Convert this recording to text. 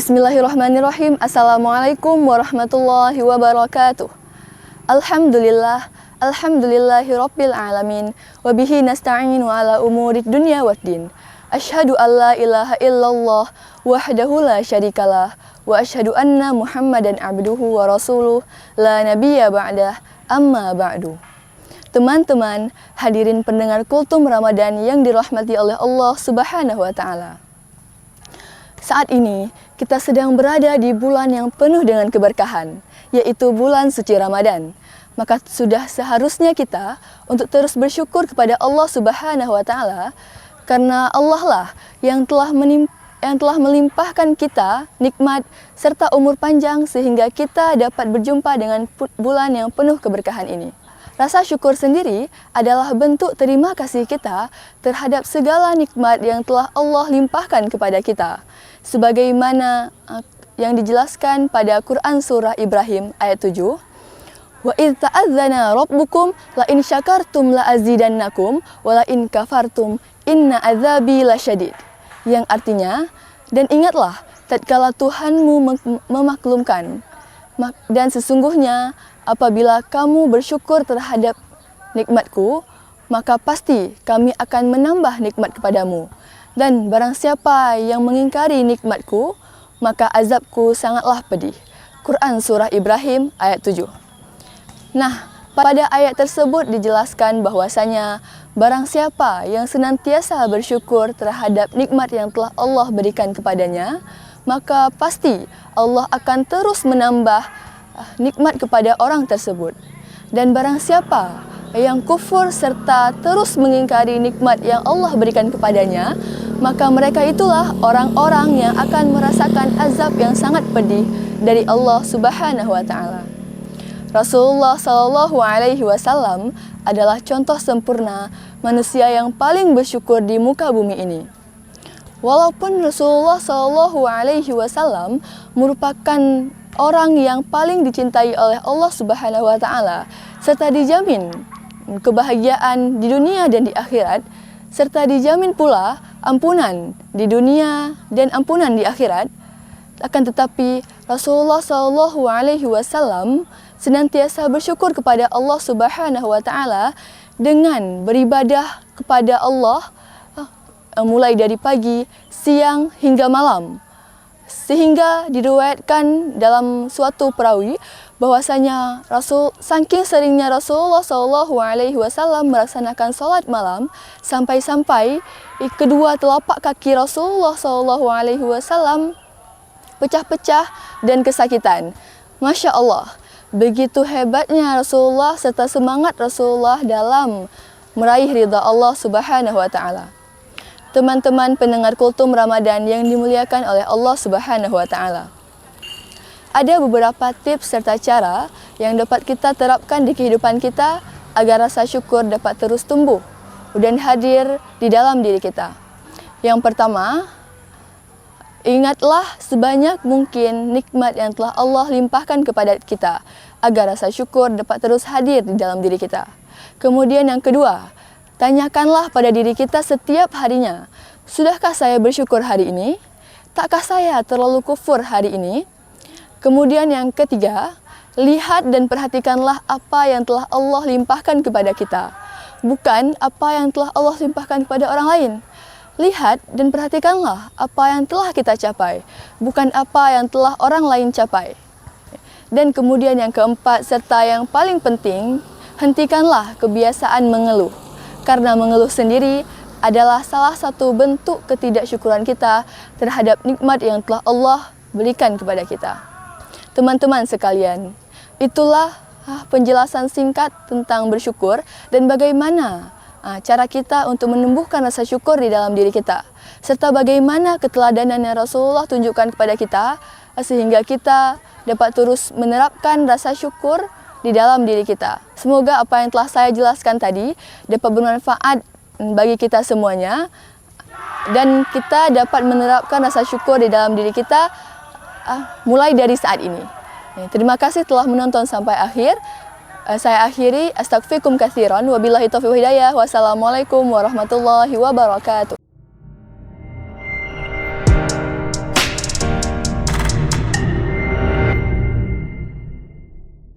Bismillahirrahmanirrahim. Assalamualaikum warahmatullahi wabarakatuh. Alhamdulillah, alhamdulillahirabbil alamin, wa bihi nasta'inu ala umurid dunya waddin. Asyhadu an la ilaha illallah wahdahu la syarikalah wa asyhadu anna Muhammadan abduhu wa rasuluh la nabiyya ba'dah, amma ba'du. Teman-teman, hadirin pendengar Kultum Ramadan yang dirahmati oleh Allah Subhanahu wa taala. Saat ini, kita sedang berada di bulan yang penuh dengan keberkahan, yaitu bulan suci Ramadan. Maka sudah seharusnya kita untuk terus bersyukur kepada Allah Subhanahu wa taala, karena Allah lah yang telah melimpahkan kita nikmat serta umur panjang sehingga kita dapat berjumpa dengan bulan yang penuh keberkahan ini. Rasa syukur sendiri adalah bentuk terima kasih kita terhadap segala nikmat yang telah Allah limpahkan kepada kita. Sebagaimana yang dijelaskan pada Quran Surah Ibrahim ayat 7. Wa idh ta'adzana rabbukum la in syakartum la azidannakum wa la in kafartum inna azabi lasyadid. Yang artinya, dan ingatlah tatkala Tuhanmu memaklumkan, dan sesungguhnya apabila kamu bersyukur terhadap nikmatku, maka pasti kami akan menambah nikmat kepadamu. Dan barang siapa yang mengingkari nikmatku, maka azabku sangatlah pedih. Quran Surah Ibrahim ayat 7. Nah, pada ayat tersebut dijelaskan bahwasanya barang siapa yang senantiasa bersyukur terhadap nikmat yang telah Allah berikan kepadanya, maka pasti Allah akan terus menambah nikmat kepada orang tersebut. Dan barang siapa yang kufur serta terus mengingkari nikmat yang Allah berikan kepadanya, maka mereka itulah orang-orang yang akan merasakan azab yang sangat pedih dari Allah Subhanahu wa taala. Rasulullah Shallallahu alaihi wasallam adalah contoh sempurna manusia yang paling bersyukur di muka bumi ini. Walaupun Rasulullah Shallallahu alaihi wasallam merupakan orang yang paling dicintai oleh Allah Subhanahu wa taala, serta dijamin kebahagiaan di dunia dan di akhirat, serta dijamin pula ampunan di dunia dan ampunan di akhirat. Akan tetapi Rasulullah Shallallahu alaihi wasallam senantiasa bersyukur kepada Allah Subhanahu wa taala dengan beribadah kepada Allah mulai dari pagi, siang hingga malam. Sehingga diriwayatkan dalam suatu perawi bahwasanya saking seringnya Rasulullah Shallallahu alaihi wasallam melaksanakan salat malam sampai-sampai kedua telapak kaki Rasulullah Shallallahu alaihi wasallam pecah-pecah dan kesakitan. Masya Allah, begitu hebatnya Rasulullah serta semangat Rasulullah dalam meraih ridha Allah Subhanahu wa taala. Teman-teman pendengar Kultum Ramadan yang dimuliakan oleh Allah Subhanahu wa taala. Ada beberapa tips serta cara yang dapat kita terapkan di kehidupan kita agar rasa syukur dapat terus tumbuh dan hadir di dalam diri kita. Yang pertama, ingatlah sebanyak mungkin nikmat yang telah Allah limpahkan kepada kita agar rasa syukur dapat terus hadir di dalam diri kita. Kemudian yang kedua, tanyakanlah pada diri kita setiap harinya, sudahkah saya bersyukur hari ini? Takkah saya terlalu kufur hari ini? Kemudian yang ketiga, lihat dan perhatikanlah apa yang telah Allah limpahkan kepada kita, bukan apa yang telah Allah limpahkan kepada orang lain. Lihat dan perhatikanlah apa yang telah kita capai, bukan apa yang telah orang lain capai. Dan kemudian yang keempat serta yang paling penting, hentikanlah kebiasaan mengeluh. Karena mengeluh sendiri adalah salah satu bentuk ketidaksyukuran kita terhadap nikmat yang telah Allah berikan kepada kita. Teman-teman sekalian, itulah penjelasan singkat tentang bersyukur dan bagaimana cara kita untuk menumbuhkan rasa syukur di dalam diri kita. Serta bagaimana keteladanan yang Rasulullah tunjukkan kepada kita sehingga kita dapat terus menerapkan rasa syukur di dalam diri kita. Semoga apa yang telah saya jelaskan tadi dapat bermanfaat bagi kita semuanya dan kita dapat menerapkan rasa syukur di dalam diri kita mulai dari saat ini. Terima kasih telah menonton sampai akhir. Saya akhiri, astaghfirukum katsiran, wabillahi taufiq wal hidayah. Wassalamualaikum warahmatullahi wabarakatuh.